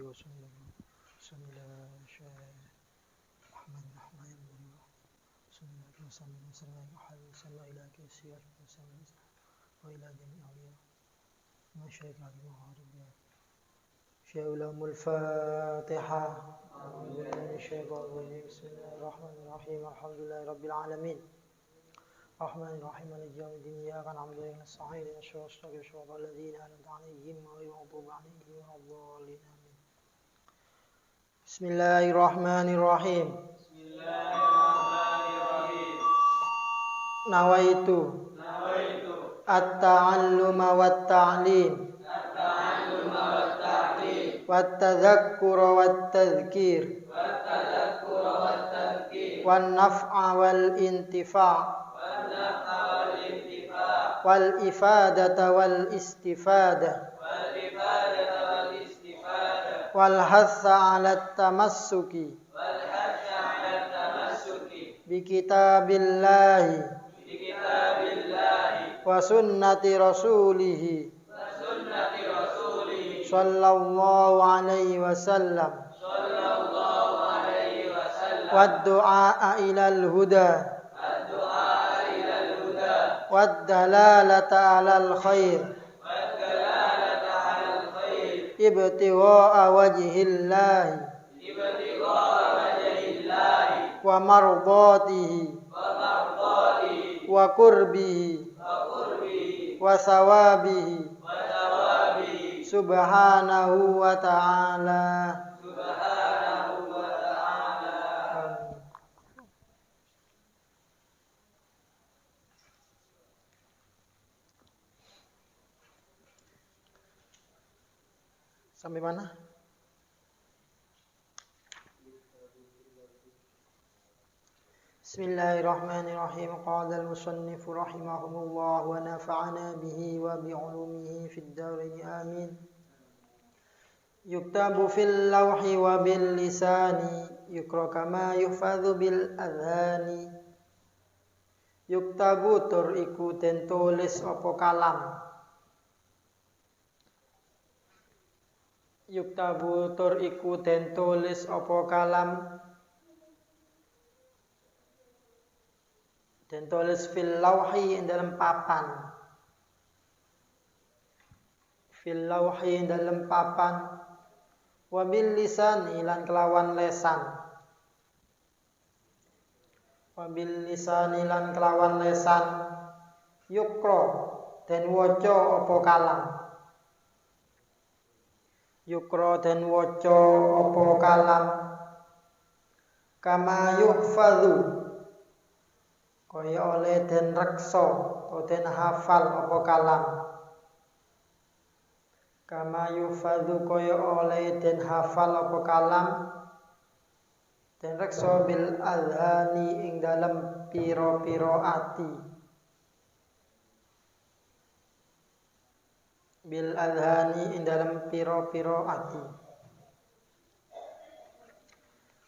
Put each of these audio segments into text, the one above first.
وسلم بسم الله الرحمن الرحيم بسم الله وسلم وسلم إلى كيسير وسلم وإلى جميع أولياء ما شيخ عليه وعربية شيخ الفاتحة أعوذ بالله من الشيطان الرجيم بسم الله الرحمن الرحيم الحمد لله رب العالمين الرحمن الرحيم مالك يوم الدين إياك نعبد وإياك نستعين اهدنا الصراط الذين أنعمت عليهم غير المغضوب عليهم ولا الضالين آمين بسم الله الرحمن الرحيم نويت التعلم والتعليم والتذكر والتذكير والنفع والانتفاع والإفادة والاستفادة والحث على التمسك بكتاب الله وسنة رسوله صلى الله عليه وسلم والدعاء إلى الهدى والدلالة على الخير ابتغاء وجه الله ومرضاته وقربه وثوابه سبحانه وتعالى. Sampai mana? Bismillahirrahmanirrahim. Qala al-musannif rahimahumullah wa nafa'ana bihi wa bi'ulumihi fid dharain amin. Yuktabu fil lawhi wa bil lisani yukra kama yuhfadhu bil adhani. Yuktabu tur iku den tulis apa kalam. Yuktabu tur iku den tulis apa kalam. Den tulis fil lawhi ing dalam papan. Fil lawhi ing dalam papan. Wa bil lisan lan kelawan lesan. Wa bil lisan lan kelawan lesan. Yukra den waca apa kalam. Yukra den waca apa kalam. Kama yuhfadhu kaya oleh den reksa atau den hafal apa kalam. Kama yuhfadhu kaya oleh den hafal apa kalam. Den reksa bil adhani ing dalam pira-pira ati. Bil adhani ing dalam pira-pira ati.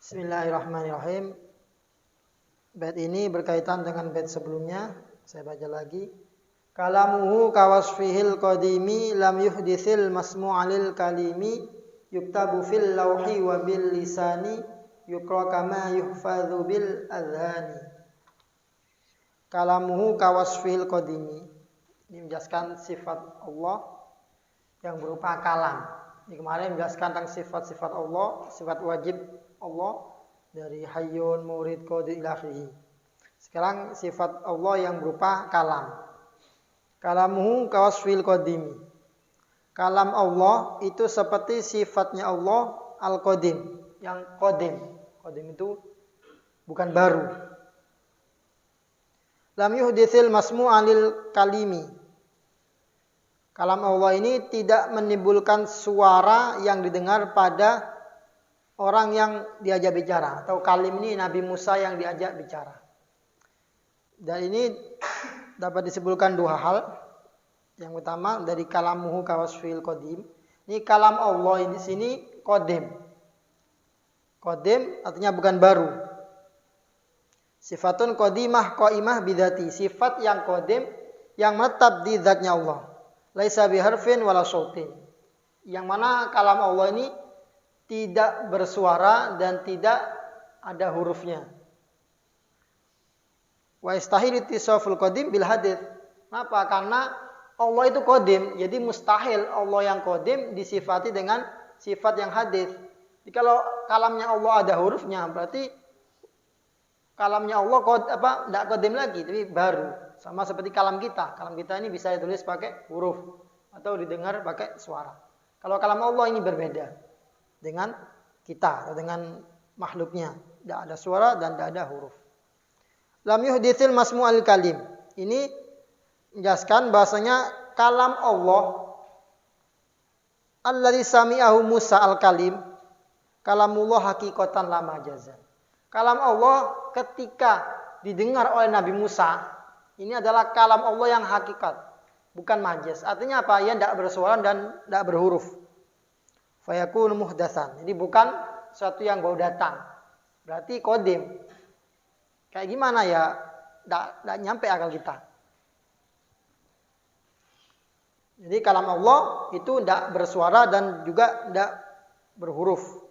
Bismillahirrahmanirrahim. Bait ini berkaitan dengan bait sebelumnya. Saya baca lagi. Kalamuhu kawasfihil qadimi lam yuhdithil masmu'alil kalimi yuktabu fil lawhi wa bil lisani yukra kama yuhfadhu bil adhani. Kalamuhu kawasfihil qadimi. Ini menjelaskan sifat Allah yang berupa kalam. Ini kemarin menjelaskan tentang sifat-sifat Allah, sifat wajib Allah dari hayyun, murid, qadir ila akhirih. Sekarang sifat Allah yang berupa kalam. Kalamuhu kawasfil qadimi. Kalam Allah itu seperti sifatnya Allah al-qadim, yang qadim. Qadim itu bukan baru. Lam yuhditsil masmu'alil kalimi. Kalam Allah ini tidak menimbulkan suara yang didengar pada orang yang diajak bicara. Atau kalim ini Nabi Musa yang diajak bicara. Dan ini dapat disebutkan dua hal. Yang pertama dari kalamuhu kawasfil qadim. Ini kalam Allah di sini qadim. Qadim artinya bukan baru. Sifatun qadimah qaimah bidzati. Sifat yang qadim yang menetap di zatnya Allah. Laisa biharfin wala sautin. Yang mana kalam Allah ini tidak bersuara dan tidak ada hurufnya. Wa istahil ittisaful qadim bil hadits. Kenapa? Karena Allah itu qadim, jadi mustahil Allah yang qadim disifati dengan sifat yang hadits. Jadi kalau kalamnya Allah ada hurufnya, berarti kalamnya Allah tidak qadim lagi, tapi baru. Sama seperti kalam kita. Kalam kita ini bisa ditulis pakai huruf atau didengar pakai suara. Kalau kalam Allah ini berbeda dengan kita atau dengan makhluknya. Tidak ada suara dan tidak ada huruf. Lam yuhditsil masmu'al kalim. Ini menjelaskan bahasanya kalam Allah alladzi sami'ahu Musa al-kalim kalamullah hakikatan la majazan. Kalam Allah ketika didengar oleh Nabi Musa, ini adalah kalam Allah yang hakikat, bukan majaz. Artinya apa? Ia tidak bersuara dan tidak berhuruf. Fayakunu muhdatsan. Jadi bukan sesuatu yang baru datang. Berarti qadim. Kayak gimana ya? Tidak nyampe akal kita. Jadi kalam Allah itu tidak bersuara dan juga tidak berhuruf.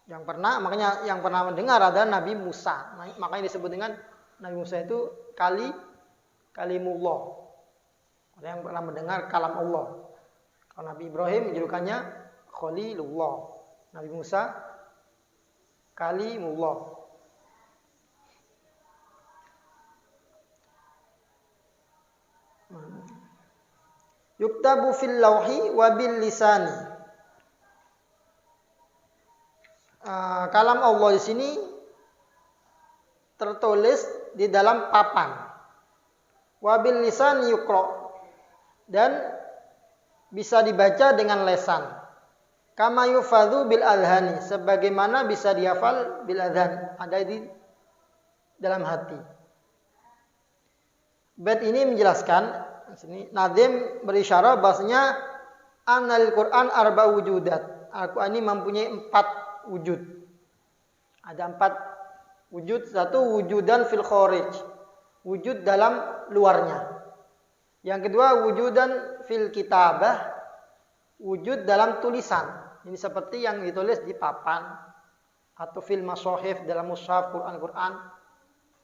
Makanya yang pernah mendengar adalah Nabi Musa. Makanya disebut dengan Nabi Musa itu kalimullah. Orang yang pernah mendengar kalam Allah. Kalau Nabi Ibrahim menjulukannya Khalilullah. Nabi Musa kalimullah. Yuktabu fil lauhi wa bil lisani. Kalam Allah di sini tertulis di dalam papan. Wa bil lisani yuqra. Dan bisa dibaca dengan lesan. Kama yufadhu bil adhani. Sebagaimana bisa dihafal bil adhan. Ada di dalam hati. Bait ini menjelaskan sini Nazim berisyarah bahasanya anal Quran arba wujudat. Al-Quran ini mempunyai 4 wujud. Ada 4 wujud. Satu wujudan fil kharij. Wujud dalam luarnya. Yang kedua wujudan fil kitabah. Wujud dalam tulisan. Ini seperti yang ditulis di papan atau fil masahif dalam mushaf Quran.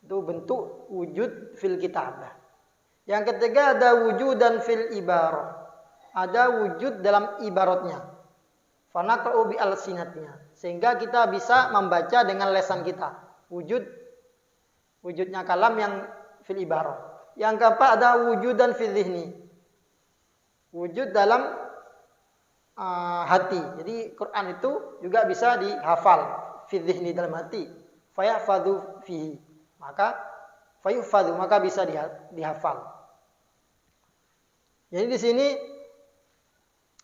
Itu bentuk wujud fil kitabah. Yang ketiga ada wujudan fil ibarah. Ada wujud dalam ibaratnya. Fanaqra'u bi alsinatnya. Sehingga kita bisa membaca dengan lesan kita. Wujudnya kalam yang fil ibarah. Yang keempat ada wujudan fil dhihni. Wujud dalam hati. Jadi Quran itu juga bisa dihafal fil dhihni dalam hati. Fayahfadhu fihi. Maka bisa dihafal. Jadi di sini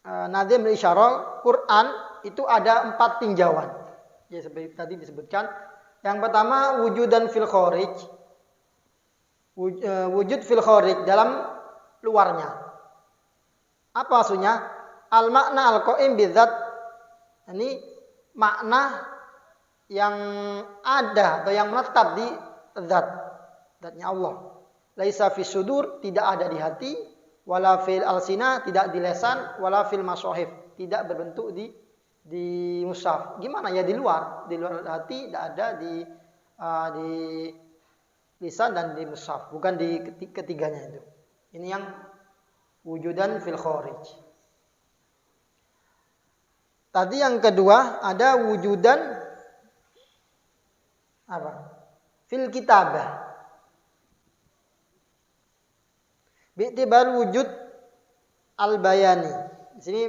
Nazim berisyarah Quran itu ada 4 tinjauan. Ya seperti tadi disebutkan. Yang pertama wujudan fil kharij. Wujud fil kharij dalam luarnya. Apa maksudnya? Al makna al qaim bidzat. Ini makna yang ada atau yang menetap di zatnya Allah. Laisa fis sudur, tidak ada di hati. Wala fil alsina, tidak di lesan, wala fil masahif, tidak berbentuk di mushaf. Gimana ya di luar hati, tidak ada di lisan dan di mushaf, bukan di ketiganya itu. Ini yang wujudan fil kharij. Tadi yang kedua ada wujudan apa? Fil kitabah. Bi'tibar wujud al-bayani. Di sini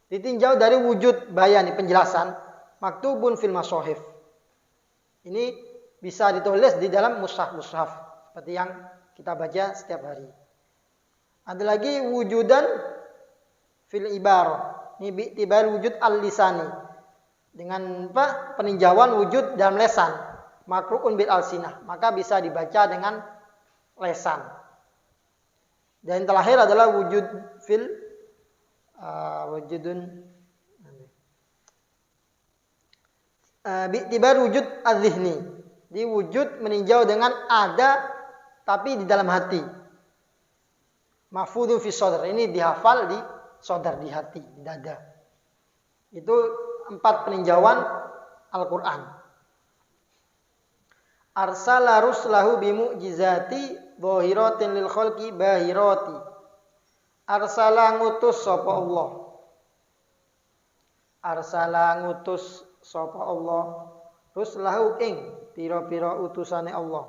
ditinjau dari wujud bayani, penjelasan. Maktubun fil masahif. Ini bisa ditulis di dalam mushaf-mushaf. Seperti yang kita baca setiap hari. Ada lagi wujudan fil ibarah. Ini bi'tibar wujud al-lisani. Dengan apa? Peninjauan wujud dalam lesan. Makru'un bil alsinah. Maka bisa dibaca dengan lesan. Dan yang terakhir adalah wujud fil bi'tibar wujud az-zihni. Di wujud meninjau dengan ada tapi di dalam hati. Mahfudhu fi sadr. Ini dihafal di sadr, di hati, di dada. Itu 4 peninjauan Al-Qur'an. Arsala ruslahu bimu'jizati dhahiratin lil khalqi bahirati. Arsala ngutus sapa Allah. Arsala ngutus sapa Allah ruslahu ing pira-pira utusane Allah.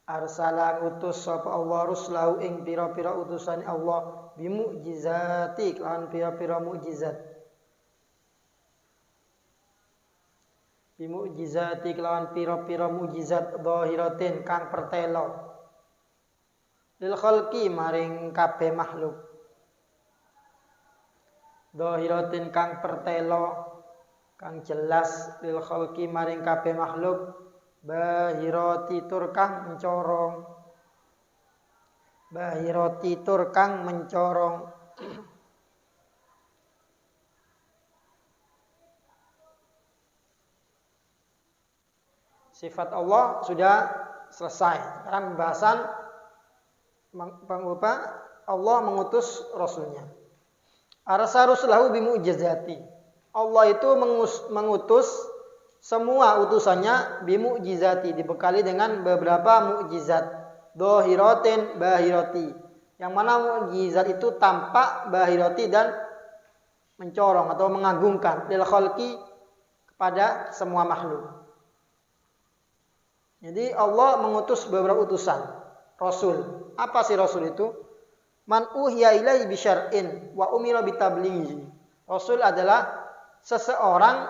Arsala ngutus sapa Allah ruslahu ing pira-pira utusane Allah bimu'jizati lan pira-pira mukjizat. Bimu'jizati kelawan pira-pira mukjizat dhahiratin kang pertelo lil khalqi maring kabeh makhluk. Dhahiratin kang pertelo kang jelas lil khalqi maring kabeh makhluk bahirati tur kang mencorong. Bahirati tur kang mencorong. Sifat Allah sudah selesai. Sekarang pembahasan Allah mengutus Rasulnya. Arsa rusulahu bimu'jizati. Allah itu mengutus semua utusannya bimu'jizati, dibekali dengan beberapa mukjizat. Dhahiratin bahirati. Yang mana mukjizat itu tampak, bahirati dan mencorong atau mengagungkan lil khalqi kepada semua makhluk. Jadi Allah mengutus beberapa utusan Rasul. Apa sih Rasul itu? Man uhiya ilaihi bisyar'in wa umira bitablighi. Rasul adalah seseorang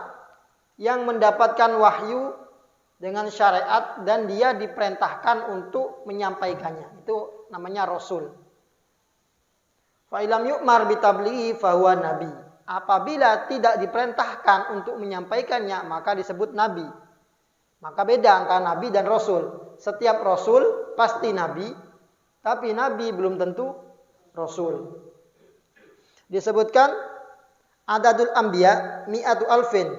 yang mendapatkan wahyu dengan syariat dan dia diperintahkan untuk menyampaikannya. Itu namanya Rasul. Fa ilam yu'mar bitablighi fa huwa nabi. Apabila tidak diperintahkan untuk menyampaikannya, maka disebut nabi. Maka beda antara nabi dan rasul. Setiap rasul pasti nabi, tapi nabi belum tentu rasul. Disebutkan adadul anbiya mi'atu alfin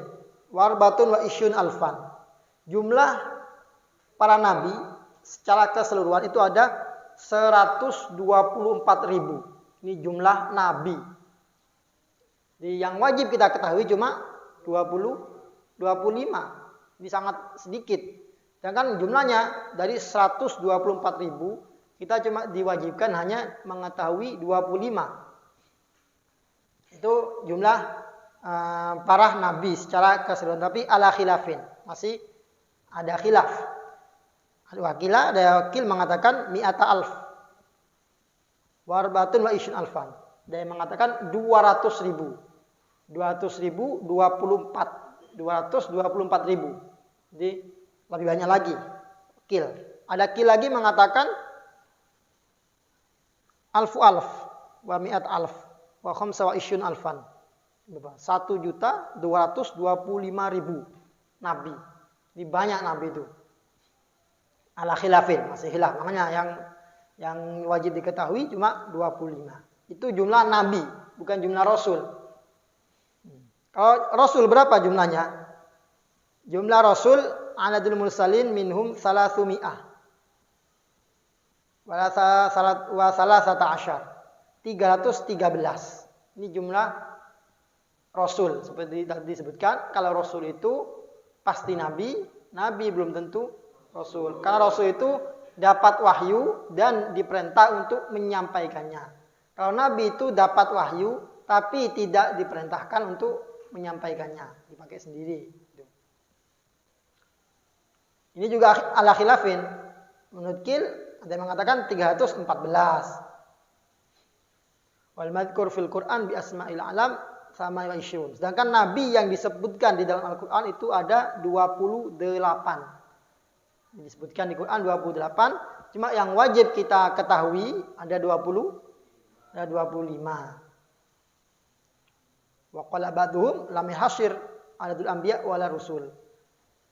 warbatun wa isyun alfan. Jumlah para nabi secara keseluruhan itu ada 124.000. Ini jumlah nabi. Yang wajib kita ketahui cuma 25. Ini sangat sedikit. Sedangkan jumlahnya dari 124.000 kita cuma diwajibkan hanya mengetahui 25. Itu jumlah para nabi secara keseluruhan. Tapi ala khilafin. Masih ada khilaf. Ada wakil mengatakan mi'ata alf. Warbatun wa isyun alfan. Ada yang mengatakan 200.000. 200.000, 224.000. Jadi lebih banyak lagi. Kil. Ada kil lagi mengatakan alfu alf wa mi'at alf wa khamsa wa isyun alfan. 1.225.000 nabi. Ini banyak nabi itu. Ala khilafin, masih khilaf. Makanya yang wajib diketahui cuma 25. Itu jumlah nabi, bukan jumlah rasul. Kalau rasul berapa jumlahnya? Jumlah rasul adadul mursalin minhum 300 wa 13. Ini jumlah rasul. Seperti tadi disebutkan, kalau rasul itu pasti nabi, nabi belum tentu rasul. Karena rasul itu dapat wahyu dan diperintah untuk menyampaikannya. Kalau nabi itu dapat wahyu tapi tidak diperintahkan untuk menyampaikannya, dipakai sendiri. Ini juga ala khilafin. Menurut Kil ada yang mengatakan 314. Wal madhkur fil Quran bi asma'il alam sama isyun. Sedangkan nabi yang disebutkan di dalam Al-Qur'an itu ada 28. Disebutkan di Quran 28, cuma yang wajib kita ketahui ada 20, ada 25. Wa qala ba'dhum lam yahsir adadul anbiya wala rusul.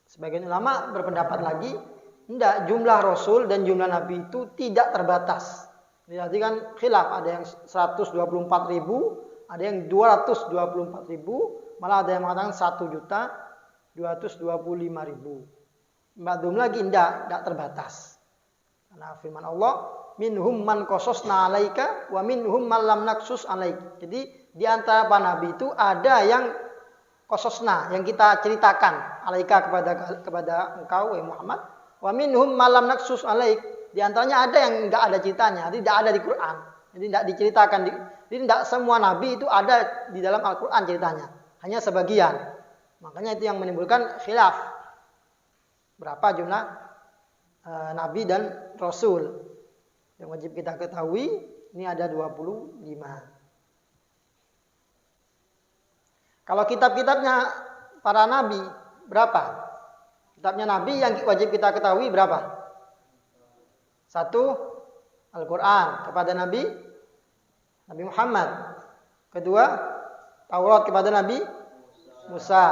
Sebagian ulama berpendapat lagi, enggak, jumlah rasul dan jumlah nabi itu tidak terbatas. Jadi kan khilaf, ada yang 124.000, ada yang 224.000, malah ada yang mengatakan 1.225.000. Ba'dhum lagi enggak terbatas. Karena firman Allah, minhum man qasasna 'alaika wa minhum man lam naqsus 'alaik. Jadi Di antara para nabi itu ada yang qasasna, yang kita ceritakan alaika kepada engkau Muhammad. Wa minhum malam naksus alaik. Di antaranya ada yang enggak ada ceritanya, tidak ada di Quran. Jadi tidak diceritakan. Jadi tidak semua nabi itu ada di dalam Al-Quran ceritanya. Hanya sebagian. Makanya itu yang menimbulkan khilaf. Berapa jumlah nabi dan rasul. Yang wajib kita ketahui, ini ada 25. Kalau kitab-kitabnya para nabi, berapa? Kitabnya nabi yang wajib kita ketahui berapa? 1, Al-Quran kepada Nabi Muhammad. 2, Taurat kepada Nabi Musa.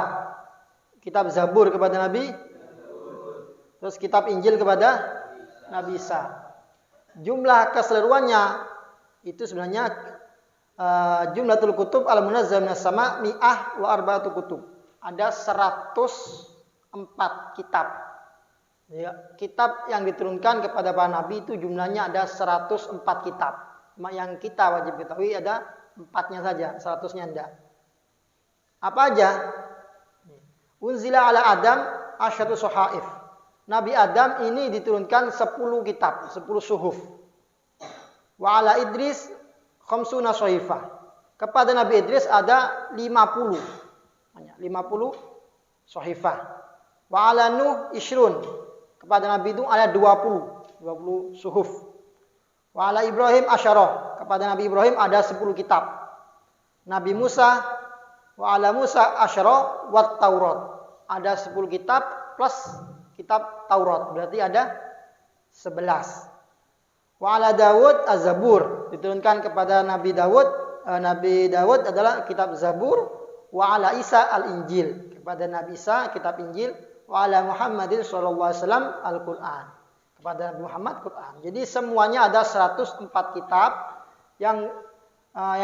Kitab Zabur kepada Nabi. Terus kitab Injil kepada Nabi Isa. Jumlah keseluruhannya itu sebenarnya jumlatul kutub al-munazzal minas sama' mi'ah wa arba'atu kutub. Ada 104 kitab. Ya, kitab yang diturunkan kepada para nabi itu jumlahnya ada 104 kitab. Yang kita wajib ketahui ada 4-nya saja, 100-nya enggak. Apa aja? Unzila ala Adam asyatu suhaif. Nabi Adam ini diturunkan 10 kitab, 10 suhuf. Wa ala Idris khamsuna sohifah. Kepada Nabi Idris ada 50. 50 sohifah. Wa ala Nuh ishrun. Kepada Nabi itu ada 20 suhuf. Wa ala Ibrahim asyarah. Kepada Nabi Ibrahim ada 10 kitab. Nabi Musa wa ala Musa asyarah wat Taurat. Ada 10 kitab plus kitab Taurat. Berarti ada 11. Wa ala Dawud az-Zabur. Diturunkan kepada Nabi Dawud. Nabi Dawud adalah kitab Zabur. Wa ala Isa al-Injil. Kepada Nabi Isa kitab Injil. Wa ala Muhammadin sallallahu alaihi wasallam Al-Quran. Kepada Nabi Muhammad Quran. Jadi semuanya ada 104 kitab yang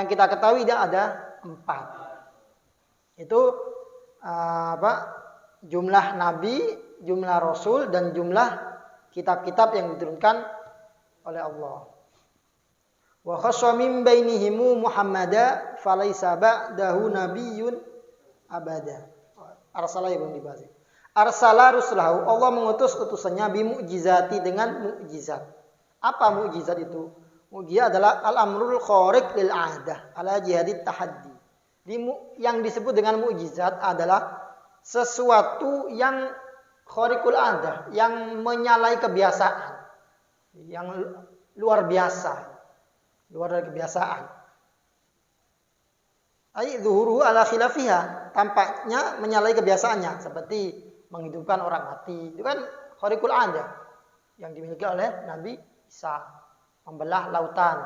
kita ketahui dia ada 4. Itu jumlah nabi, jumlah rasul dan jumlah kitab-kitab yang diturunkan oleh Allah. Wa khassa min bainihimu Muhammada falaysa ba'dahu nabiyyun abada. Arsalah belum dibahas. Arsala rusulahu, Allah mengutus utusannya bimu'jizati dengan mukjizat. Apa mukjizat itu? Mukjizat adalah al-amrul khariq lil 'adah ala jihadit tahaddi. Yang disebut dengan mukjizat adalah sesuatu yang khariqul 'adah, yang menyalahi kebiasaan. Yang luar biasa. Luar dari kebiasaan. Ai zuhuruhu ala khilafiha, tampaknya menyalahi kebiasaannya seperti menghidupkan orang mati. Itu kan khariqul 'adah yang dimiliki oleh Nabi Isa, membelah lautan.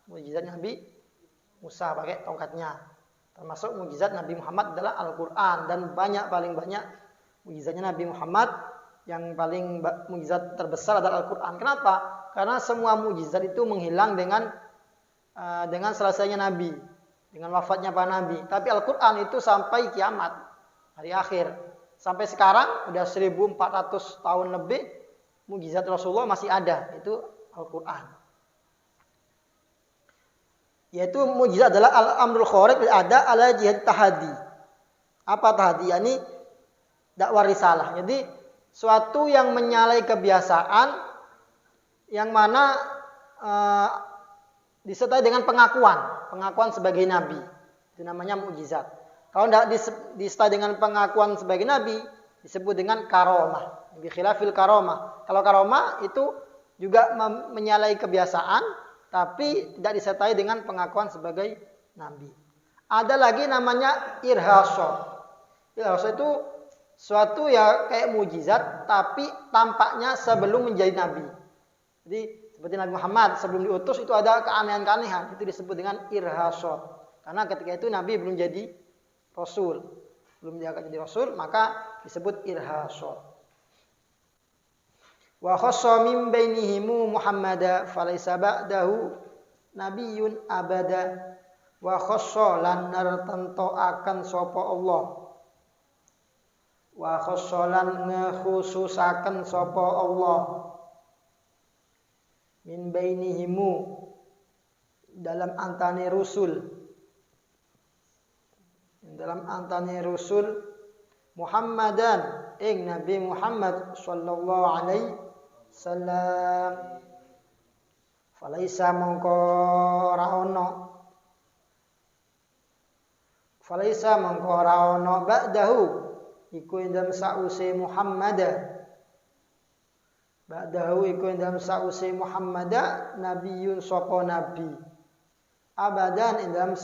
Mukjizat Nabi Musa pakai tongkatnya. Termasuk mukjizat Nabi Muhammad adalah Al-Qur'an dan paling banyak mukjizatnya Nabi Muhammad, yang paling mukjizat terbesar adalah Al-Qur'an. Kenapa? Karena semua mukjizat itu menghilang dengan selesainya Nabi, dengan wafatnya para Nabi. Tapi Al-Qur'an itu sampai kiamat, hari akhir. Sampai sekarang udah 1400 tahun lebih mukjizat Rasulullah masih ada, itu Al-Qur'an. Yaitu mukjizat adalah al-amrul khariq ada ala jihad tahadi. Apa tahadi? Yani dakwah risalah. Jadi suatu yang menyalahi kebiasaan yang mana disertai dengan pengakuan sebagai nabi. Itu namanya mukjizat. Kalau tidak disertai dengan pengakuan sebagai nabi, disebut dengan karomah. Bi khilafil karomah. Kalau karomah itu juga menyalahi kebiasaan, tapi tidak disertai dengan pengakuan sebagai nabi. Ada lagi namanya irhasah. Irhasah itu suatu ya kayak mukjizat, tapi tampaknya sebelum menjadi nabi. Jadi seperti Nabi Muhammad sebelum diutus itu ada keanehan-keanehan. Itu disebut dengan irhasah. Karena ketika itu nabi belum jadi Rasul, belum diangkat jadi Rasul, maka disebut irhasah. Wa khassa min bainihimu Muhammada falaysa ba'dahu nabiyyun abada. Wa khassa lan nartentoaken sapa Allah. Wa khassa lan ngekhususaken sapa Allah. Min bainihimu dalam antane rusul. dalam antane Rasul Muhammadan ing Nabi Muhammad sallallahu alaihi wasallam. Falaisa mongko ora ono ba'dahu iku indam sause Muhammad. Ba'dahu iku indam sause Muhammad nabiyun sapa nabi. Abadan indam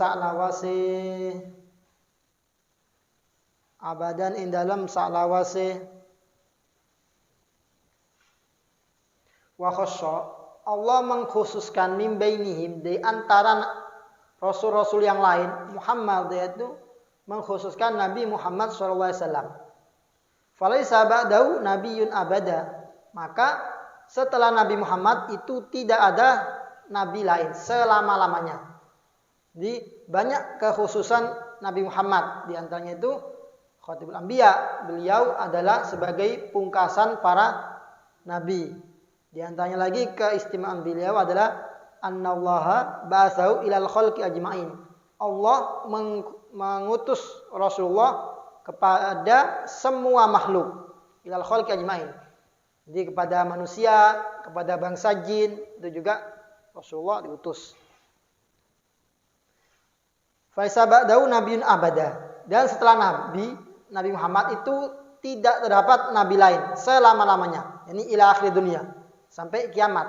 saklawase wa khassa Allah mengkhususkan min bainihim di antara rasul-rasul yang lain. Muhammad yaitu mengkhususkan Nabi Muhammad SAW. Falaisa ba'dahu nabiyyun abada. Maka setelah Nabi Muhammad itu tidak ada nabi lain selama-lamanya. Jadi banyak kekhususan Nabi Muhammad. Di antaranya itu Khatibul Anbiya. Beliau adalah sebagai pungkasan para nabi. Di antaranya lagi keistimewaan beliau adalah annallaha ba'atsahu ilal khalqi ajma'in. Allah mengutus Rasulullah kepada semua makhluk, ilal khalqi ajma'in. Jadi kepada manusia, kepada bangsa jin, itu juga Rasulullah diutus. Faisa ba'dahu nabiyyun abada. Dan setelah Nabi Muhammad itu tidak terdapat nabi lain selama-lamanya. Ini ila akhir dunia, sampai kiamat.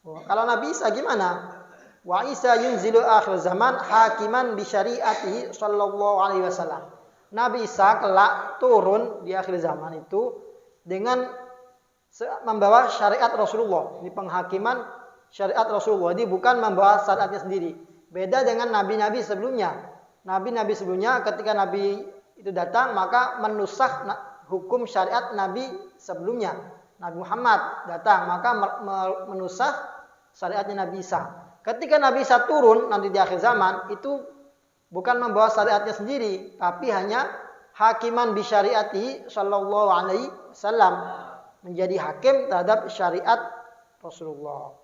Kalau Nabi Isa gimana? Wa Isa yunzilu akhir zaman hakiman bi syariatihi sallallahu alaihi wasallam. Nabi Isa kelak turun di akhir zaman itu dengan membawa syariat Rasulullah. Ini penghakiman syariat Rasulullah. Ini bukan membawa syariatnya sendiri. Beda dengan nabi-nabi sebelumnya. Nabi-nabi sebelumnya ketika Nabi itu datang maka menusakh hukum syariat Nabi sebelumnya. Nabi Muhammad datang maka menusakh syariatnya Nabi Isa. Ketika Nabi Isa turun nanti di akhir zaman itu bukan membawa syariatnya sendiri, tapi hanya hakiman bi syariati sallallahu alaihi wasallam, menjadi hakim terhadap syariat Rasulullah.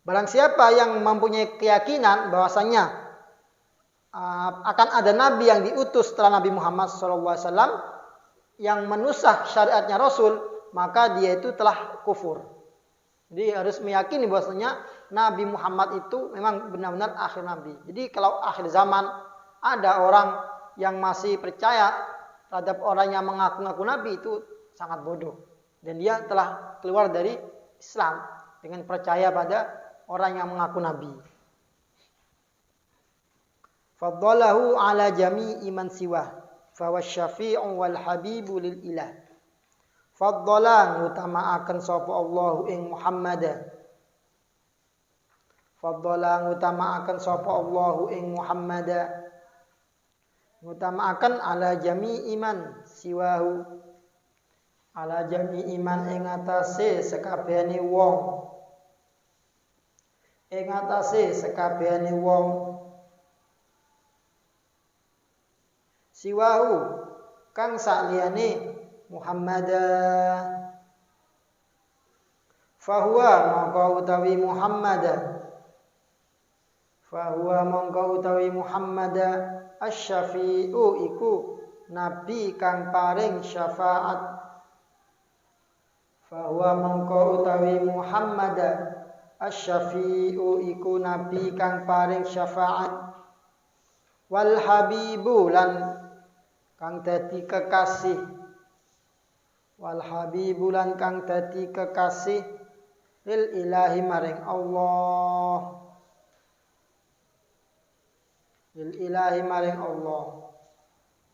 Barang siapa yang mempunyai keyakinan bahwasanya akan ada nabi yang diutus setelah Nabi Muhammad SAW yang menusakh syariatnya Rasul, maka dia itu telah kufur. Jadi harus meyakini bahwasanya Nabi Muhammad itu memang benar-benar akhir nabi. Jadi kalau akhir zaman ada orang yang masih percaya terhadap orang yang mengaku-ngaku nabi, itu sangat bodoh. Dan dia telah keluar dari Islam dengan percaya pada orang yang mengaku nabi. Faddalahu ala jami'i man siwah fa wasyafi'u wal habibu lil ilah. Faddala ngutamaaken sapa Allah ing Muhammad. Faddala ngutamaaken sapa Allah ing Muhammad. Ngutamaaken ala jami'i man siwahu. Ala jami'i man ing atase sekabehane wong. Ing atase sekabehane wong. Siwahu kang sakliyane Muhammad. Fahuwa mongko utawi Muhammad. Fahuwa mongko utawi Muhammad asy-syafi'u iku nabi kang paring syafaat. Fahuwa mongko utawi Muhammad asy-syafi'u iku nabi kang paring syafaat. Wal habibu lan kang dadi kekasih. Wal habibu lan kang dadi kekasih lil ilahi maring Allah. Lil ilahi maring Allah.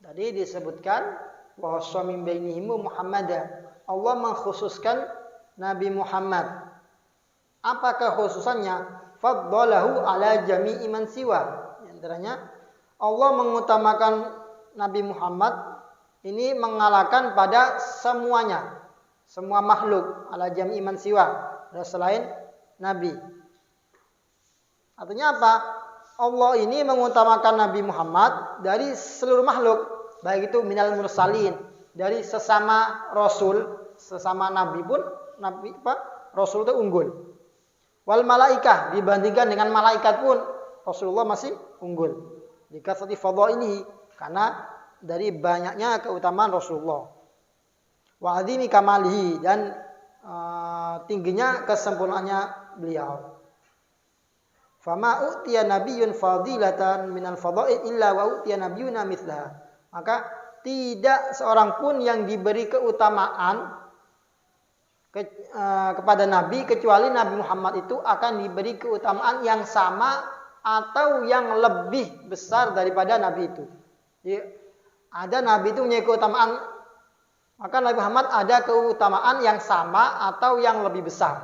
Tadi disebutkan wa min bainihim Muhammad. Allah mengkhususkan Nabi Muhammad. Apa kekhususannya? Faddalahu ala jami'i man siwa. Di antaranya Allah mengutamakan Nabi Muhammad ini mengalahkan pada semuanya, semua makhluk, ala jami' man siwa, dan selain Nabi. Artinya apa? Allah ini mengutamakan Nabi Muhammad dari seluruh makhluk, baik itu minal mursalin, dari sesama Rasul, sesama Nabi pun, Rasul itu unggul. Wal malaikah, dibandingkan dengan malaikat pun, Rasulullah masih unggul. Dikasih fadhailihi, karena dari banyaknya keutamaan Rasulullah. Wa adzimi kamalihi, dan tingginya kesempurnaannya beliau. Fama utiya nabiyyun fadilatan minal fadhail illa wa utiya nabiyyuna mithlaha. Maka tidak seorang pun yang diberi keutamaan kepada Nabi kecuali Nabi Muhammad itu akan diberi keutamaan yang sama atau yang lebih besar daripada Nabi itu. Jadi, ada Nabi itu punya keutamaan, maka Nabi Muhammad ada keutamaan yang sama atau yang lebih besar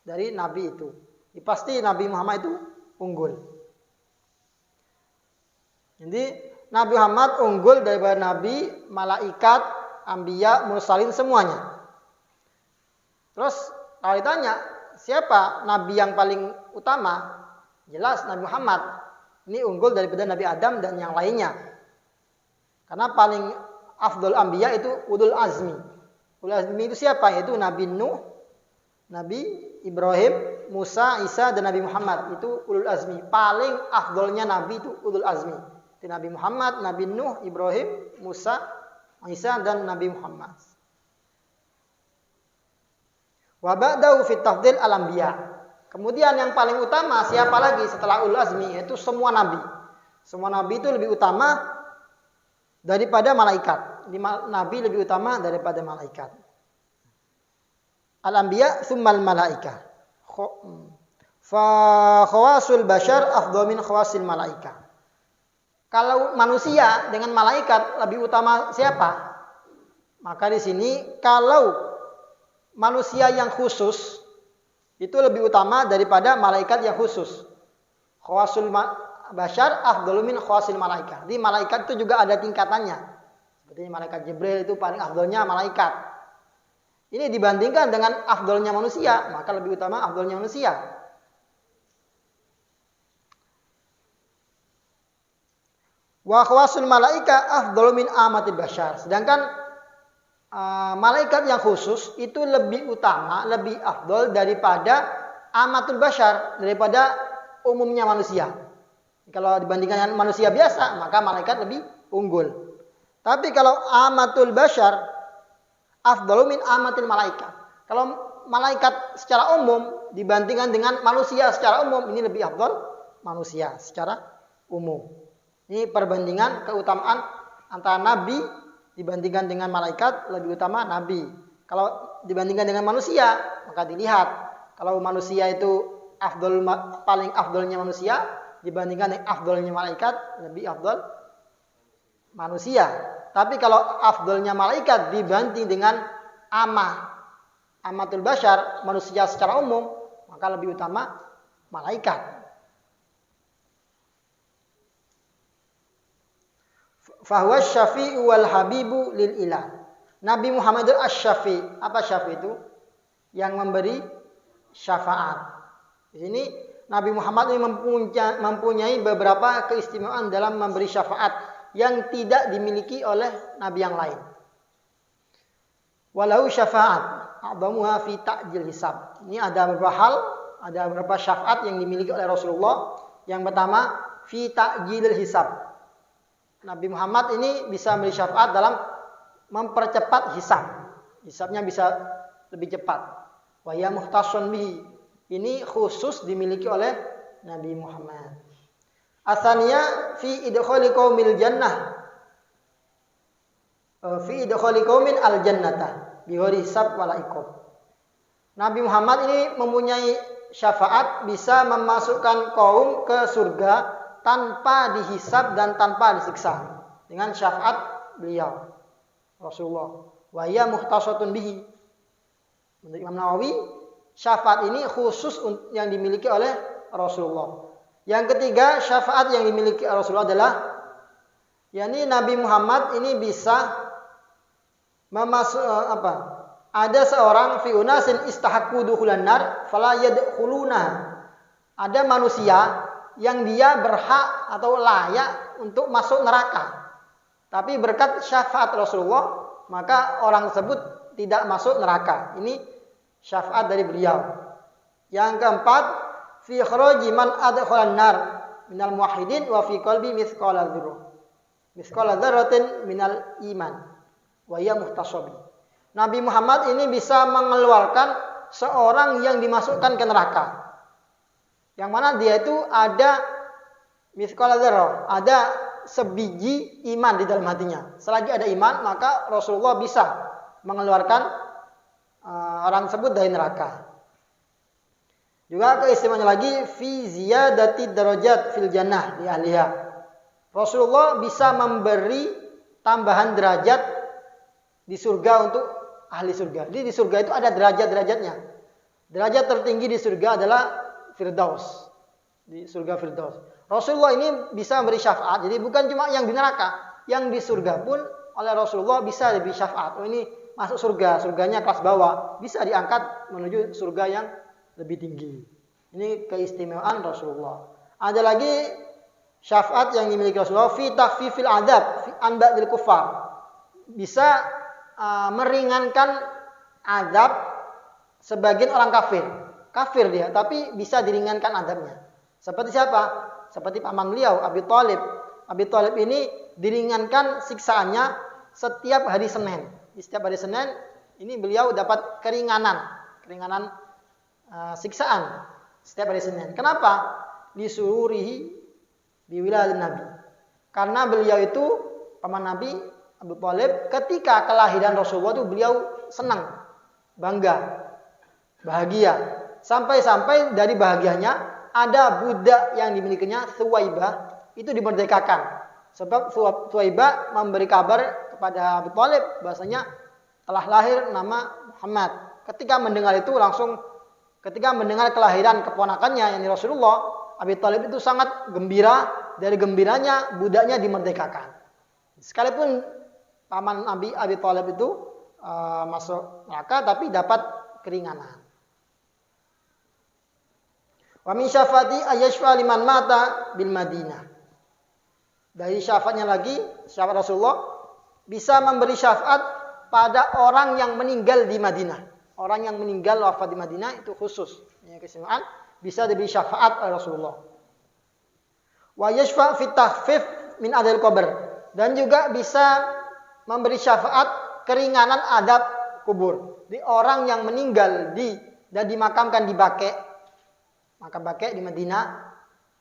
dari Nabi itu. Jadi, pasti Nabi Muhammad itu unggul. Jadi Nabi Muhammad unggul daripada Nabi, malaikat, anbiya, mursalin semuanya. Terus kalau ditanya siapa Nabi yang paling utama, jelas Nabi Muhammad. Ini unggul daripada Nabi Adam dan yang lainnya. Karena paling afdol anbiya itu ulul azmi. Ulul azmi itu siapa? Yaitu Nabi Nuh, Nabi Ibrahim, Musa, Isa, dan Nabi Muhammad. Itu ulul azmi. Paling afdolnya Nabi itu ulul azmi. Itu Nabi Muhammad, Nabi Nuh, Ibrahim, Musa, Isa, dan Nabi Muhammad. Wa ba'dahu fi tafdil al-anbiya. Kemudian yang paling utama siapa lagi setelah ulul azmi? Yaitu semua nabi. Semua nabi itu lebih utama daripada malaikat. Nabi lebih utama daripada malaikat. Al-anbiya tsummal malaika. Fa khawasul bashar afdal min khawasil malaika. Kalau manusia dengan malaikat lebih utama siapa? Maka di sini kalau manusia yang khusus itu lebih utama daripada malaikat yang khusus. Khawasul bashar afdalu min khawasil malaikat. Di malaikat itu juga ada tingkatannya. Seperti malaikat Jibril itu paling afdalnya malaikat. Ini dibandingkan dengan afdalnya manusia, maka lebih utama afdalnya manusia. Wa khawasul malaika afdalu min amatil bashar. Sedangkan malaikat yang khusus itu lebih utama, lebih afdal daripada amatul bashar, daripada umumnya manusia. Kalau dibandingkan dengan manusia biasa, maka malaikat lebih unggul. Tapi kalau amatul bashar afdalu min amatil malaikat. Kalau malaikat secara umum dibandingkan dengan manusia secara umum, ini lebih afdal manusia secara umum. Ini perbandingan keutamaan antara nabi dibandingkan dengan malaikat, lebih utama nabi. Kalau dibandingkan dengan manusia, maka dilihat kalau manusia itu paling afdalnya manusia dibandingkan dengan afdalnya malaikat, lebih afdal manusia. Tapi kalau afdalnya malaikat dibanding dengan amatul bashar, manusia secara umum, maka lebih utama malaikat. Fahuwa syafi'u wal habibu lil ilah. Nabi Muhammad asy-syafi'. Apa syafi' itu? Yang memberi syafaat. Di sini Nabi Muhammad ini mempunyai beberapa keistimewaan dalam memberi syafaat yang tidak dimiliki oleh nabi yang lain. Walau syafa'at a'dhamuha fi ta'jil hisab. Ini ada beberapa hal, ada beberapa syafaat yang dimiliki oleh Rasulullah. Yang pertama, fi ta'jil hisab. Nabi Muhammad ini bisa memberi syafaat dalam mempercepat hisab. Hisabnya bisa lebih cepat. Wa ya muhtasun bihi. Ini khusus dimiliki oleh Nabi Muhammad. Asalnya fi idkhali qaumil jannah. Fi idkhali qaumin al jannata bi ghairi hisab wala iqab. Nabi Muhammad ini mempunyai syafaat bisa memasukkan kaum ke surga tanpa dihisab dan tanpa disiksa, dengan syafaat beliau Rasulullah. Wa ya muhtasatun bihi. Menurut Imam Nawawi, syafaat ini khusus yang dimiliki oleh Rasulullah. Yang ketiga, syafaat yang dimiliki Rasulullah adalah yakni Nabi Muhammad ini bisa ada seorang fi unasin istahaqqu dukhulan nar fala yadkhuluna. Ada manusia yang dia berhak atau layak untuk masuk neraka. Tapi berkat syafaat Rasulullah, maka orang tersebut tidak masuk neraka. Ini syafaat dari beliau. Yang keempat, fi kharaji man adkhalan nar minal muwahhidin wa fi qalbi mithqala dzarrah. Mithqala dzarratin minal iman wa hiya muhtasabi. Nabi Muhammad ini bisa mengeluarkan seorang yang dimasukkan ke neraka. Yang mana dia itu ada mithqala dzarrah, ada sebiji iman di dalam hatinya. Selagi ada iman, maka Rasulullah bisa mengeluarkan orang tersebut dari neraka. Juga keistimewaannya lagi fi ziyadati darajat fil jannah li ahliha. Rasulullah bisa memberi tambahan derajat di surga untuk ahli surga. Jadi di surga itu ada derajat-derajatnya. Derajat tertinggi di surga adalah Firdaus. Di surga Firdaus. Rasulullah ini bisa memberi syafaat. Jadi bukan cuma yang di neraka, yang di surga pun oleh Rasulullah bisa diberi syafaat. Oh ini masuk surga, surganya kelas bawah, bisa diangkat menuju surga yang lebih tinggi. Ini keistimewaan Rasulullah. Ada lagi syafaat yang dimiliki Rasulullah fi takhfifil adab fi anba'il kuffar. Bisa meringankan azab sebagian orang kafir. Kafir dia, tapi bisa diringankan azabnya. Seperti siapa? Seperti paman beliau, Abi Thalib. Abi Thalib ini diringankan siksaannya setiap hari Senin. Di setiap hari Senin ini beliau dapat keringanan siksaan setiap hari Senin. Kenapa? Lisururihi biwiladin Nabi. Karena beliau itu paman Nabi Abu Thalib, ketika kelahiran Rasulullah itu beliau senang, bangga, bahagia. Sampai-sampai dari bahagianya ada budak yang dimilikinya, Thuwaibah, itu dimerdekakan. Sebab Thuwaibah memberi kabar kepada Abu Thalib bahasanya telah lahir nama Muhammad. Ketika mendengar itu langsung, ketika mendengar kelahiran keponakannya yang Rasulullah, Abu Thalib itu sangat gembira. Dari gembiranya budaknya dimerdekakan. Sekalipun paman Nabi Abi Thalib itu masuk neraka tapi dapat keringanan. Wa min syafati ayyashfa liman mata bil Madinah. Dari syafaatnya lagi, syafaat Rasulullah bisa memberi syafaat pada orang yang meninggal di Madinah. Orang yang meninggal wafat di Madinah itu khusus. Ini keistimewaan bisa diberi syafaat oleh Rasulullah. Wa yashfa fi takhfif min adil qabr, dan juga bisa memberi syafaat keringanan adab kubur. Di orang yang meninggal dan dimakamkan di Baqi', makam Baqi' di Madinah,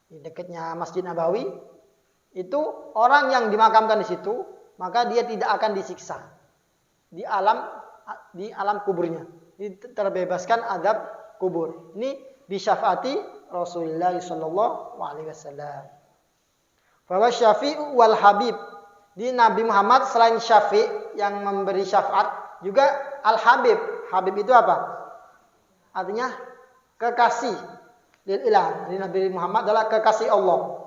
di dekatnya Masjid Nabawi, itu orang yang dimakamkan di situ, maka dia tidak akan disiksa di alam kuburnya. Terbebaskan adab kubur. Ini disyafaati Rasulullah sallallahu alaihi wasallam. Bahwa Syafi'u wal Habib, di Nabi Muhammad selain Syafi' yang memberi syafaat, juga Al-Habib. Habib itu apa? Artinya kekasih lillah. Jadi Nabi Muhammad adalah kekasih Allah.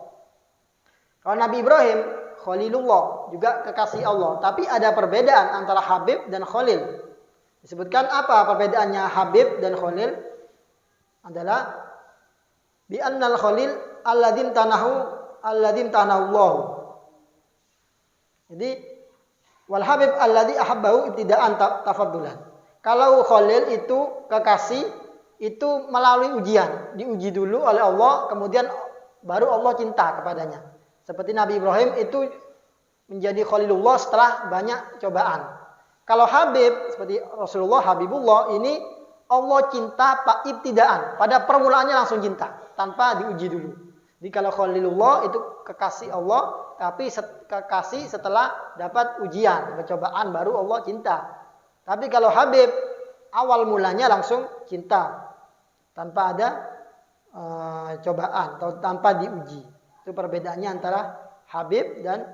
Kalau Nabi Ibrahim Khalilullah, juga kekasih Allah. Tapi ada perbedaan antara Habib dan Khalil. Disebutkan apa perbedaannya Habib dan Khalil? Adalah bi annal Khalil alladzim tanahullahu. Jadi wal Habib alladzi ahabbahu ibtida'an tafaddulan. Kalau Khalil itu kekasih, itu melalui ujian, diuji dulu oleh Allah, kemudian baru Allah cinta kepadanya. Seperti Nabi Ibrahim itu menjadi Khalilullah setelah banyak cobaan. Kalau Habib, seperti Rasulullah, Habibullah, ini Allah cinta ibtidaan. Pada permulaannya langsung cinta, tanpa diuji dulu. Jadi kalau Khalilullah itu kekasih Allah, tapi kekasih setelah dapat ujian, cobaan, baru Allah cinta. Tapi kalau Habib, awal mulanya langsung cinta, tanpa ada cobaan, atau tanpa diuji. Itu perbedaannya antara Habib dan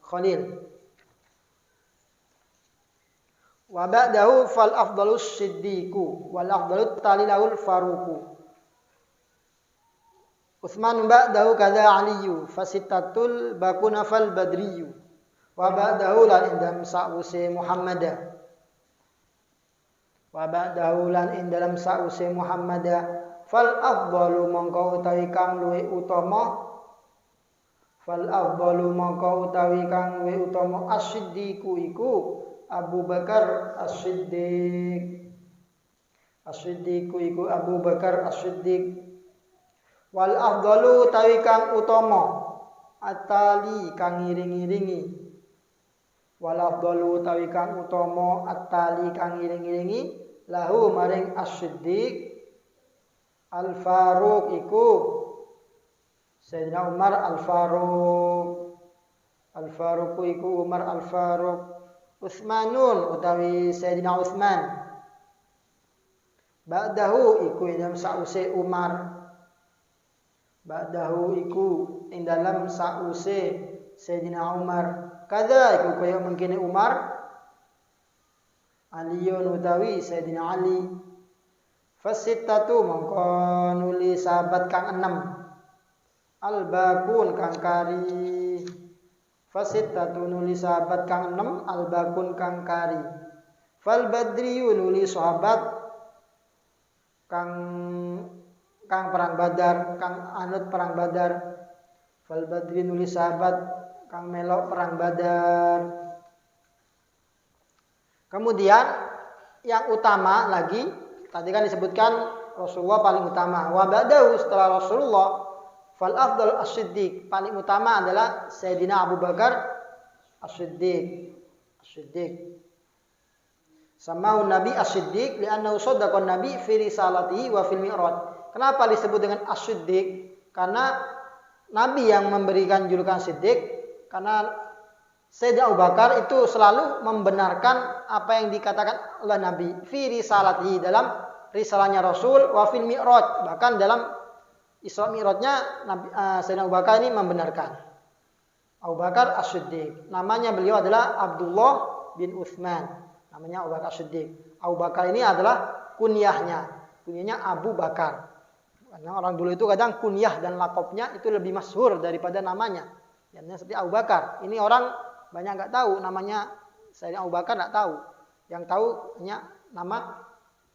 Khalil. Wa ba'dahu fal afdalus siddiqu wal afdalut talilahul faruqu. Utsman ba'dahu kadza aliyu fasitatul bakuna fal badriyu. Wa ba'dahu lan indam sa'usi Muhammada. Wa ba'dahu lan indam sa'usi Muhammada fal afdalu mongko utawi kang luwih utama. Fal afdalu mongko utawi kang luwih utama as-siddiqu iku Abu Bakar As-Siddiq. As-Siddiqu iku Abu Bakar As-Siddiq. Wal afdalu tawi kang utama atali kang ngiring-ngiringi. Wal afdalu tawi kang utama atali kang ngiring-ngiringi lahu maring As-Siddiq Al-Faruq iku Sayyidina Umar Al-Faruq. Al-Faruq iku Umar Al-Faruq. Utsmanun utawi Sayyidina Utsman. Ba'dahu iku ing sause Umar. Ba'dahu iku ing dalam sause Sayyidina Umar. Kada iku kaya mengkene Umar. Aliyun utawi Sayyidina Ali. Fasittatu mongko nuli sahabat kang 6. Al-Bakun kang kari. Fasittatu nuli sahabat kang 6 Al-Bakun kang kari. Fal Badriyu nuli sahabat kang perang Badar, kang anut perang Badar. Fal Badri nulis sahabat kang melok perang Badar. Kemudian yang utama lagi, tadi kan disebutkan Rasulullah paling utama. Wa ba'dahu setelah Rasulullah, fal afdal as-Siddiq, paling utama adalah Sayyidina Abu Bakar as-Siddiq. As-Siddiq. Samahu Nabi As-Siddiq li'annahu shaddaqan Nabi fi risalatihi wa fil mi'raj. Kenapa disebut dengan As-Siddiq? Karena Nabi yang memberikan julukan Siddiq, karena Sayyidina Abu Bakar itu selalu membenarkan apa yang dikatakan oleh Nabi fi risalatihi, dalam risalahnya Rasul, wa fil mi'raj, bahkan dalam Isra Mi'rajnya Nabi Sayyidina Abu Bakar ini membenarkan. Abu Bakar As-Siddiq. Namanya beliau adalah Abdullah bin Utsman. Namanya Abu Bakar Siddiq. Abu Bakar ini adalah kunyahnya. Kunyahnya Abu Bakar. Karena orang dulu itu kadang kunyah dan lakopnya itu lebih masyhur daripada namanya. Yang seperti Abu Bakar. Ini orang banyak nggak tahu namanya. Saya Abu Bakar nggak tahu. Yang tahu hanya nama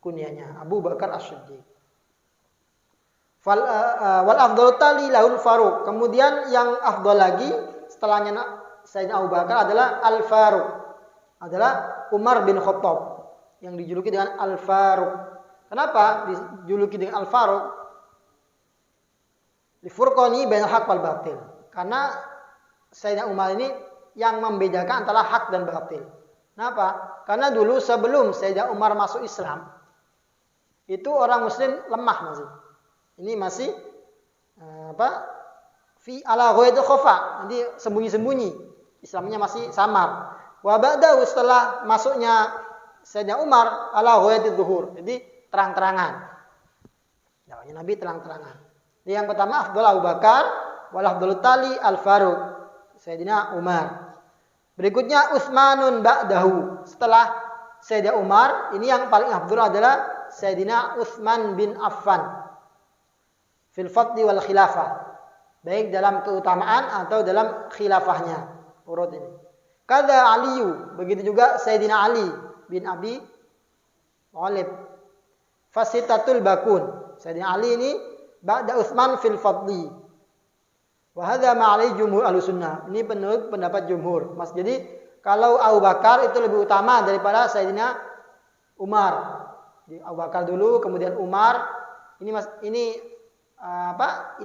kunyahnya Abu Bakar As-Siddiq. Wal afdalu tali lahul Faruq. Kemudian yang afdal lagi setelahnya Sayyidina Abu Bakar adalah Al-Faruq. Adalah Umar bin Khattab yang dijuluki dengan Al-Faruq. Kenapa dijuluki dengan Al-Faruq? Lifurqani bainal haq wal batil. Karena Sayyidina Umar ini yang membedakan antara hak dan batil. Kenapa? Karena dulu sebelum Sayyidina Umar masuk Islam, itu orang muslim lemah masih. Ini masih fi ala ghaidil khafa. Nanti sembunyi-sembunyi. Islamnya masih samar. Wa ba'dahu setelah masuknya Sayyidina Umar ala ghaidil zuhur. Jadi terang-terangan. Dakwahnya Nabi terang-terangan. Jadi yang pertama afdal Abu Bakar, wal afdalu tali Al-Faruq. Sayyidina Umar. Berikutnya Utsmanun ba'dahu. Setelah Sayyidina Umar, ini yang paling afdal adalah Sayyidina Utsman bin Affan. Fil fadli wal khilafah. Baik dalam keutamaan atau dalam khilafahnya. Urut ini. Kada Aliyu, begitu juga Sayyidina Ali bin Abi Thalib. Fasitatul Bakun. Sayyidina Ali ini ba'da Utsman fil fadli. Wa hadza ma'ali jumhur Ahlussunnah. Ini menurut pendapat jumhur. Mas, jadi kalau Abu Bakar itu lebih utama daripada Sayyidina Umar. Jadi Abu Bakar dulu, kemudian Umar. Ini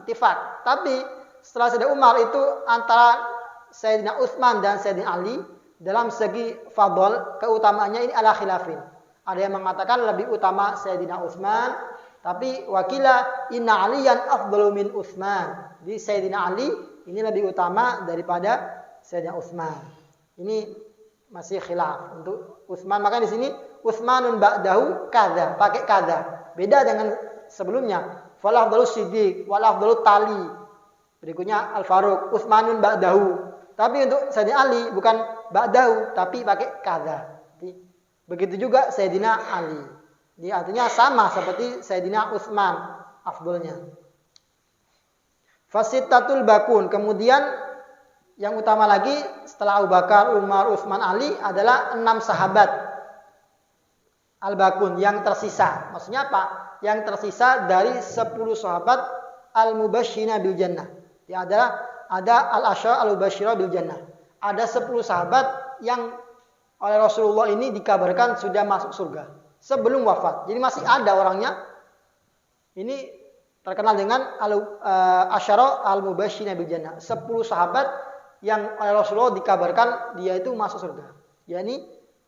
ittifaq. Tapi setelah Sayyidina Umar itu antara Sayyidina Utsman dan Sayyidina Ali dalam segi fadl keutamaannya ini ala khilafin. Ada yang mengatakan lebih utama Sayyidina Utsman, tapi wakila inna aliyan afdalu min Utsman. Jadi Sayyidina Ali ini lebih utama daripada Sayyidina Utsman. Ini masih khilaf untuk Utsman. Maka di sini Utsmanun ba'dahu kadza, pakai kadza. Beda dengan sebelumnya. Fal afdalu Siddiq wal afdalu Tali. Berikutnya Al-Faruq, Utsmanun ba'dahu. Tapi untuk Sayyidina Ali bukan ba'dahu, tapi pakai kadza. Begitu juga Sayyidina Ali. Jadi artinya sama seperti Sayyidina Utsman afdolnya. Fasitatul Bakun. Kemudian yang utama lagi setelah Abu Bakar, Umar, Utsman, Ali adalah 6 sahabat Al-Bakun yang tersisa. Maksudnya apa? Yang tersisa dari 10 sahabat Al-Mubasysyirina bil Jannah. Ya ada al-asyara al-mubasysyirah bil jannah. Ada 10 sahabat yang oleh Rasulullah ini dikabarkan sudah masuk surga sebelum wafat. Jadi masih ada orangnya. Ini terkenal dengan asyara al-mubasysyirin bil jannah. 10 sahabat yang oleh Rasulullah dikabarkan dia itu masuk surga. yakni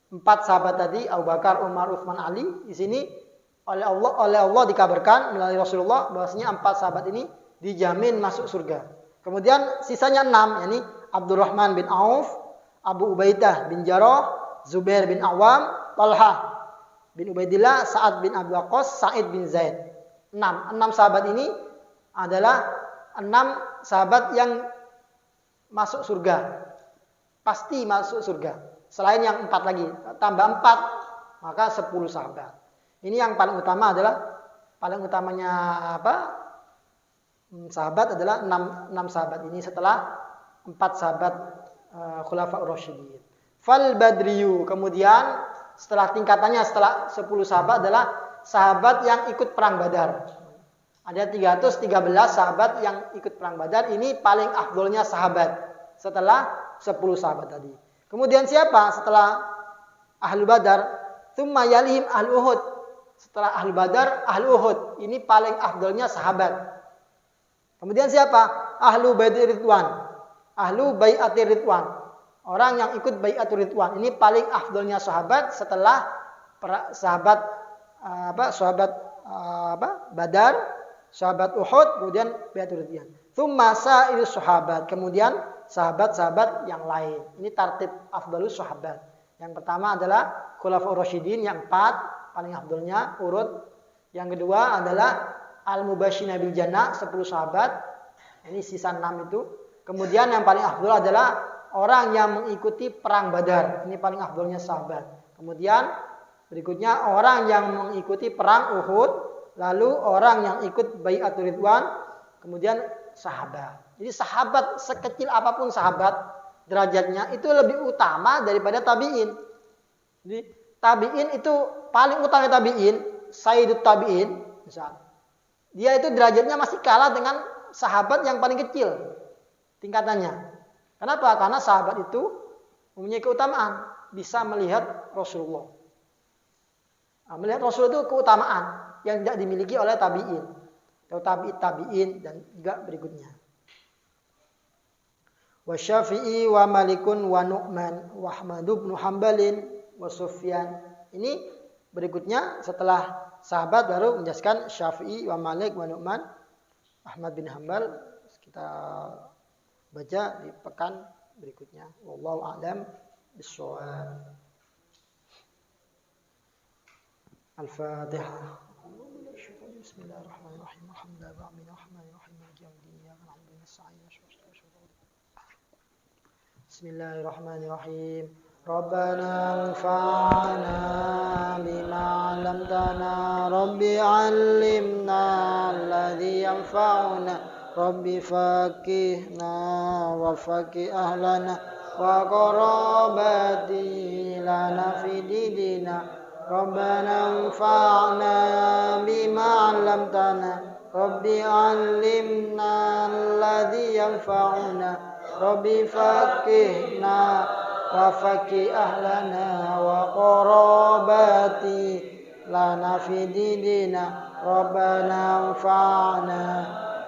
4 sahabat tadi, Abu Bakar, Umar, Utsman, Ali. Di sini oleh Allah dikabarkan melalui Rasulullah bahwasanya 4 sahabat ini dijamin masuk surga. Kemudian sisanya 6, yakni Abdurrahman bin Auf, Abu Ubaidah bin Jarrah, Zubair bin Awam, Talha bin Ubaidillah, Sa'ad bin Abi Waqqas, Sa'id bin Zaid. 6 sahabat ini adalah 6 sahabat yang masuk surga. Pasti masuk surga. Selain yang 4 lagi, tambah 4, maka 10 sahabat. Ini yang paling utama adalah, paling utamanya apa? Sahabat adalah 6 sahabat ini setelah 4 sahabat Khulafaur Rasyidin. Fal Badriyu, kemudian setelah tingkatannya setelah 10 sahabat adalah sahabat yang ikut perang Badar. Ada 313 sahabat yang ikut perang Badar. Ini paling afdolnya sahabat setelah 10 sahabat tadi. Kemudian siapa setelah Ahlu Badar? Tsumma yalihim Ahlu Uhud. Setelah Ahlu Badar, Ahlu Uhud. Ini paling afdolnya sahabat. Kemudian siapa? Ahlu Bai'atir Ridwan. Ahlu Bai'atir Ridwan. Orang yang ikut Bai'atur Ridwan. Ini paling afdolnya sahabat setelah sahabat Badar, sahabat Uhud, kemudian Bai'atur Ridwan. Tsumma sa'irus sahabat. Kemudian sahabat-sahabat yang lain. Ini tartib afdalus sahabat. Yang pertama adalah Khulafaur Rasyidin yang 4, paling afdalnya urut. Yang kedua adalah Al-Mubasysyirin bil Jannah, 10 sahabat. Ini sisa 6 itu. Kemudian yang paling afdal adalah orang yang mengikuti perang Badar. Ini paling afdalnya sahabat. Kemudian berikutnya orang yang mengikuti perang Uhud, lalu orang yang ikut Bai'atur Ridwan, kemudian sahabat. Jadi sahabat sekecil apapun sahabat derajatnya itu lebih utama daripada tabi'in. Jadi tabi'in itu paling utama tabi'in, Sayyidut Tabi'in, misal. Dia itu derajatnya masih kalah dengan sahabat yang paling kecil tingkatannya. Kenapa? Karena sahabat itu mempunyai keutamaan, bisa melihat Rasulullah. Melihat Rasulullah itu keutamaan yang tidak dimiliki oleh tabi'in, atau tabi'in dan juga berikutnya. Wa Syafi'i wa Malikun wa Nu'man wa Ahmad bin Hanbalin wa Sufyan. Ini berikutnya setelah sahabat baru menjelaskan Syafi'i wa Malik wa Nu'man, Ahmad bin Hanbal. Kita baca di pekan berikutnya. Wallahu a'lam bishawab. Al-Fatihah. Bismillahirrahmanirrahim. Bismillahirrahmanirrahim. Rabbana anfa'na bima 'allamtana, Rabbi 'allimna alladhi yanfa'una, Rabbi faqihna wa faqih ahlana wa qarabati lana fi dinina. Rabbana anfa'na bima 'allamtana, Rabbi 'allimna alladhi yanfa'una, Rabbi faqihna wa faqih ahlana wa qarabati lana fi dinina. Rabbana anfa'na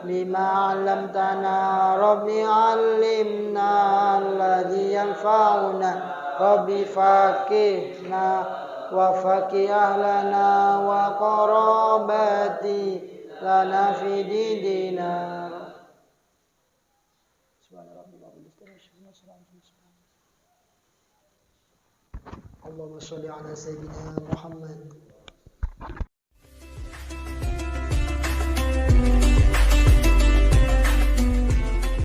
bima 'allamtana, Rabbi 'allimna alladhi yanfa'una, Rabbi faqihna wa faqih ahlana wa qarabati lana fi dinina. Allahumma sholli ala sayyidina Muhammad